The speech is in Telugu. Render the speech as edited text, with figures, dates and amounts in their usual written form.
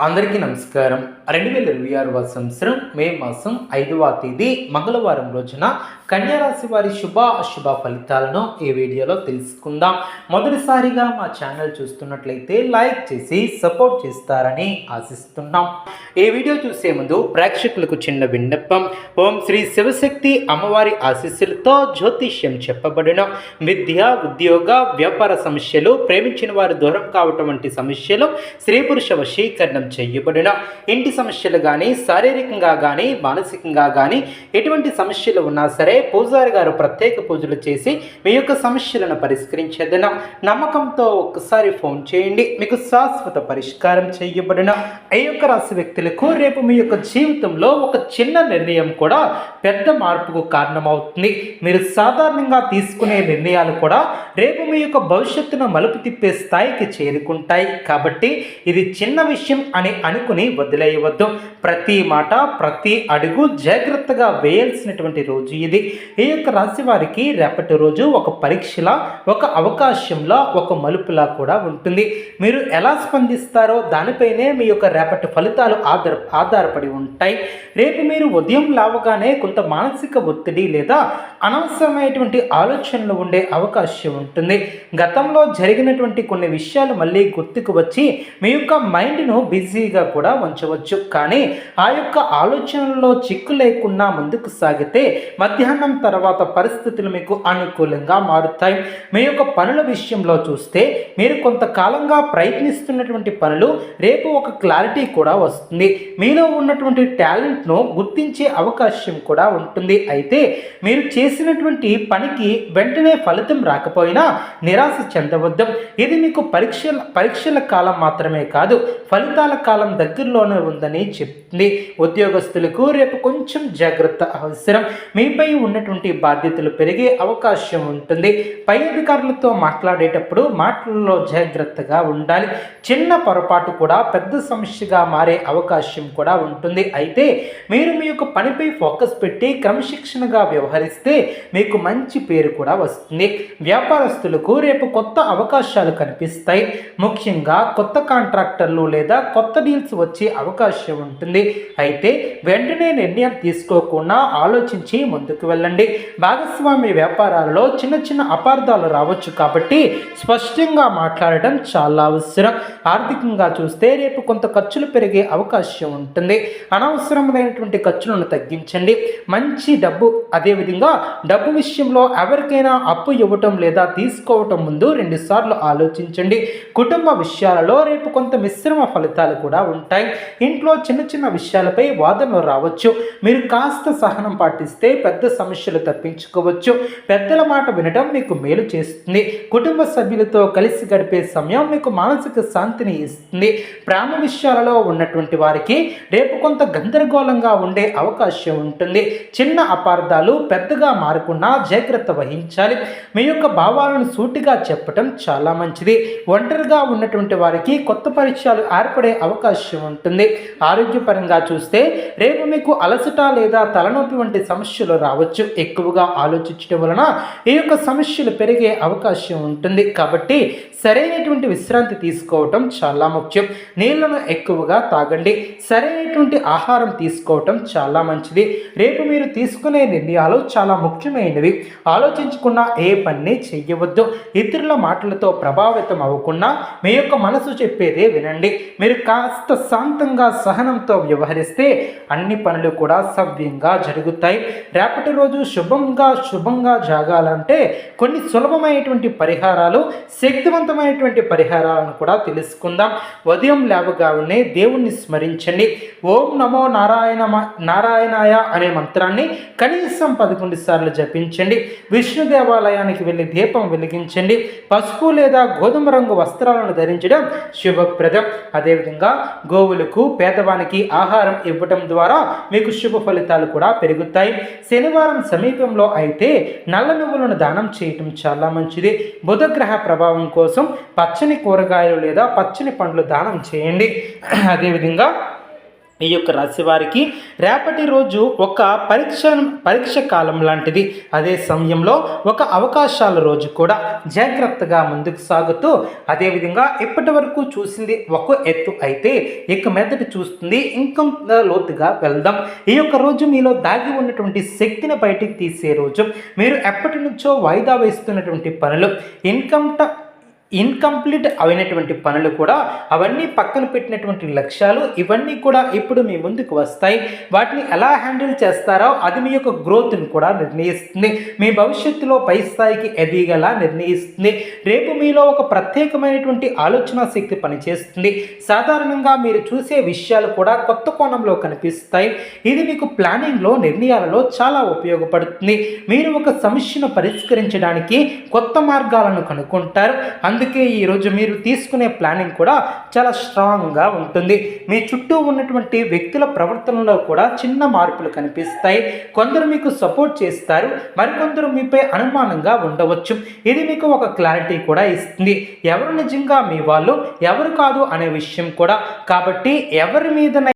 అందరికీ నమస్కారం. 2026 సంవత్సరం మే మాసం 5వ తేదీ మంగళవారం రోజున కన్యా రాశి వారి శుభ అశుభ ఫలితాలను ఈ వీడియోలో తెలుసుకుందాం. మొదటిసారిగా మా ఛానల్ చూస్తున్నట్లయితే లైక్ చేసి సపోర్ట్ చేస్తారని ఆశిస్తున్నాం. ఈ వీడియో చూసే ముందు ప్రేక్షకులకు చిన్న విన్నపం. ఓం శ్రీ శివశక్తి అమ్మవారి ఆశీస్సులతో జ్యోతిష్యం చెప్పబడిన విద్య, ఉద్యోగ, వ్యాపార సమస్యలు, ప్రేమించిన వారు దూరం కావటం వంటి సమస్యలు, స్త్రీ పురుష వశీకరణం చేయబడిన ఇంటి సమస్యలు కానీ, శారీరకంగా కానీ, మానసికంగా కానీ ఎటువంటి సమస్యలు ఉన్నా సరే పూజారి గారు ప్రత్యేక పూజలు చేసి మీ యొక్క సమస్యలను పరిష్కరించేదన నమ్మకంతో ఒక్కసారి ఫోన్ చేయండి. మీకు శాశ్వత పరిష్కారం చేయబడిన ఈ యొక్క రాశి వ్యక్తులకు రేపు మీ యొక్క జీవితంలో ఒక చిన్న నిర్ణయం కూడా పెద్ద మార్పుకు కారణమవుతుంది. మీరు సాధారణంగా తీసుకునే నిర్ణయాలు కూడా రేపు మీ యొక్క భవిష్యత్తును మలుపు తిప్పే స్థాయికి చేరుకుంటాయి. కాబట్టి ఇది చిన్న విషయం అని అనుకుని వదిలేయవద్దు. ప్రతి మాట, ప్రతి అడుగు జాగ్రత్తగా వేయాల్సినటువంటి రోజు ఇది. ఈ యొక్క రాశి వారికి రేపటి రోజు ఒక పరీక్షలా, ఒక అవకాశంలా, ఒక మలుపులా కూడా ఉంటుంది. మీరు ఎలా స్పందిస్తారో దానిపైనే మీ యొక్క రేపటి ఫలితాలు ఆధారపడి ఉంటాయి. రేపు మీరు ఉదయం లేవగానే కొంత మానసిక ఒత్తిడి లేదా అనవసరమైనటువంటి ఆలోచనలు ఉండే అవకాశం ఉంటుంది. గతంలో జరిగినటువంటి కొన్ని విషయాలు మళ్ళీ గుర్తుకు వచ్చి మీ యొక్క మైండ్ను బిజీగా కూడా ఉంచవచ్చు. కానీ ఆ యొక్క ఆలోచనల్లో చిక్కు లేకుండా ముందుకు సాగితే మధ్యాహ్నం తర్వాత పరిస్థితులు మీకు అనుకూలంగా మారుతాయి. మీ యొక్క పనుల విషయంలో చూస్తే మీరు కొంతకాలంగా ప్రయత్నిస్తున్నటువంటి పనులు రేపు ఒక క్లారిటీ కూడా వస్తుంది. మీలో ఉన్నటువంటి టాలెంట్ను గుర్తించే అవకాశం కూడా ఉంటుంది. అయితే మీరు చేసినటువంటి పనికి వెంటనే ఫలితం రాకపోయినా నిరాశ చెందవద్దు. ఇది మీకు పరీక్షల కాలం మాత్రమే కాదు, ఫలితాల కాలం దగ్గరలోనే ఉందని చెప్తుంది. ఉద్యోగస్తులకు రేపు కొంచెం జాగ్రత్త అవసరం. మీపై ఉన్నటువంటి బాధ్యతలు పెరిగే అవకాశం ఉంటుంది. పై అధికారులతో మాట్లాడేటప్పుడు మాటలలో జాగ్రత్తగా ఉండాలి. చిన్న పొరపాటు కూడా పెద్ద సమస్యగా మారే అవకాశం కూడా ఉంటుంది. అయితే మీరు మీ యొక్క పనిపై ఫోకస్ పెట్టి క్రమశిక్షణగా వ్యవహరిస్తే మీకు మంచి పేరు కూడా వస్తుంది. వ్యాపారస్తులకు రేపు కొత్త అవకాశాలు కనిపిస్తాయి. ముఖ్యంగా కొత్త కాంట్రాక్టర్లు లేదా కొత్త డీల్స్ వచ్చే అవకాశం ఉంటుంది. అయితే వెంటనే నిర్ణయం తీసుకోకుండా ఆలోచించి ముందుకు వెళ్ళండి. భాగస్వామి వ్యాపారాలలో చిన్న చిన్న అపార్థాలు రావచ్చు కాబట్టి స్పష్టంగా మాట్లాడటం చాలా అవసరం. ఆర్థికంగా చూస్తే రేపు కొంత ఖర్చులు పెరిగే అవకాశం ఉంటుంది. అనవసరమైనటువంటి ఖర్చులను తగ్గించండి. మంచి డబ్బు, అదేవిధంగా డబ్బు విషయంలో ఎవరికైనా అప్పు ఇవ్వటం లేదా తీసుకోవటం ముందు 2 సార్లు ఆలోచించండి. కుటుంబ విషయాలలో రేపు కొంత మిశ్రమ ఫలితాలు కూడా ఉంటాయి. ఇంట్లో చిన్న చిన్న విషయాలపై వాదనలు రావచ్చు. మీరు కాస్త సహనం పాటిస్తే పెద్ద సమస్యలు తప్పించుకోవచ్చు. పెద్దల మాట వినడం మీకు మేలు చేస్తుంది. కుటుంబ సభ్యులతో కలిసి గడిపే సమయం మీకు మానసిక శాంతిని ఇస్తుంది. ప్రేమ విషయాలలో ఉన్నటువంటి వారికి రేపు కొంత గందరగోళంగా ఉండే అవకాశం ఉంటుంది. చిన్న అపార్థాలు పెద్దగా మారకుండా జాగ్రత్త వహించాలి. మీ యొక్క భావాలను సూటిగా చెప్పటం చాలా మంచిది. ఒంటరిగా ఉన్నటువంటి వారికి కొత్త పరిచయాలు ఏర్పడే అవకాశం ఉంటుంది. ఆరోగ్యపరంగా చూస్తే రేపు మీకు అలసట లేదా తలనొప్పి వంటి సమస్యలు రావచ్చు. ఎక్కువగా ఆలోచించడం వలన ఈ యొక్క సమస్యలు పెరిగే అవకాశం ఉంటుంది. కాబట్టి సరైనటువంటి విశ్రాంతి తీసుకోవటం చాలా ముఖ్యం. నీళ్లను ఎక్కువగా తాగండి. సరైనటువంటి ఆహారం తీసుకోవటం చాలా మంచిది. రేపు మీరు తీసుకునే నిర్ణయాలు చాలా ముఖ్యమైనవి. ఆలోచించకుండా ఏ పని చెయ్యవద్దు. ఇతరుల మాటలతో ప్రభావితం అవ్వకుండా మీ యొక్క మనసు చెప్పేదే వినండి. మీరు కాస్త శాంతంగా సహనంతో వ్యవహరిస్తే అన్ని పనులు కూడా సవ్యంగా జరుగుతాయి. రేపటి రోజు శుభంగా జాగాలంటే కొన్ని సులభమైనటువంటి పరిహారాలు, శక్తివంతమైనటువంటి పరిహారాలను కూడా తెలుసుకుందాం. ఉదయం లేవగానే దేవుణ్ణి స్మరించండి. ఓం నమో నారాయణాయ అనే మంత్రాన్ని కనీసం 11 సార్లు జపించండి. విష్ణు దేవాలయానికి వెళ్ళి దీపం వెలిగించండి. పసుపు లేదా గోధుమ రంగు వస్త్రాలను ధరించడం శుభప్రదం. అదేవిధంగా గోవులకు, పేదవానికి ఆహారం ఇవ్వటం ద్వారా మీకు శుభ ఫలితాలు కూడా పెరుగుతాయి. శనివారం సమీపంలో అయితే నల్ల నువ్వులను దానం చేయటం చాలా మంచిది. బుధగ్రహ ప్రభావం కోసం పచ్చని కూరగాయలు లేదా పచ్చని పండ్లు దానం చేయండి. అదేవిధంగా ఈ యొక్క రాశి వారికి రేపటి రోజు ఒక పరీక్ష కాలం లాంటిది. అదే సమయంలో ఒక అవకాశాల రోజు కూడా. జాగ్రత్తగా ముందుకు సాగుతూ అదేవిధంగా ఇప్పటి వరకు చూసింది ఒక ఎత్తు అయితే ఇక మీదట చూస్తుంది ఇంకా లోతుగా వెళ్దాం. ఈ యొక్క రోజు మీలో దాగి ఉన్నటువంటి శక్తిని బయటికి తీసే రోజు. మీరు ఎప్పటి నుంచో వాయిదా వేస్తున్నటువంటి పనులు, ఇన్కంప్లీట్ అయినటువంటి పనులు కూడా, అవన్నీ పక్కన పెట్టినటువంటి లక్ష్యాలు, ఇవన్నీ కూడా ఇప్పుడు మీ ముందుకు వస్తాయి. వాటిని ఎలా హ్యాండిల్ చేస్తారో అది మీ యొక్క గ్రోత్ని కూడా నిర్ణయిస్తుంది. మీ భవిష్యత్తులో పై స్థాయికి ఎదిగేలా నిర్ణయిస్తుంది. రేపు మీలో ఒక ప్రత్యేకమైనటువంటి ఆలోచన శక్తి పనిచేస్తుంది. సాధారణంగా మీరు చూసే విషయాలు కూడా కొత్త కోణంలో కనిపిస్తాయి. ఇది మీకు ప్లానింగ్లో, నిర్ణయాలలో చాలా ఉపయోగపడుతుంది. మీరు ఒక సమస్యను పరిష్కరించడానికి కొత్త మార్గాలను కనుక్కుంటారు. అందుకే ఈరోజు మీరు తీసుకునే ప్లానింగ్ కూడా చాలా స్ట్రాంగ్గా ఉంటుంది. మీ చుట్టూ ఉన్నటువంటి వ్యక్తుల ప్రవర్తనలో కూడా చిన్న మార్పులు కనిపిస్తాయి. కొందరు మీకు సపోర్ట్ చేస్తారు, మరికొందరు మీపై అనుమానంగా ఉండవచ్చు. ఇది మీకు ఒక క్లారిటీ కూడా ఇస్తుంది. ఎవరు నిజంగా మీ వాళ్ళు, ఎవరు కాదు అనే విషయం కూడా. కాబట్టి ఎవరి మీద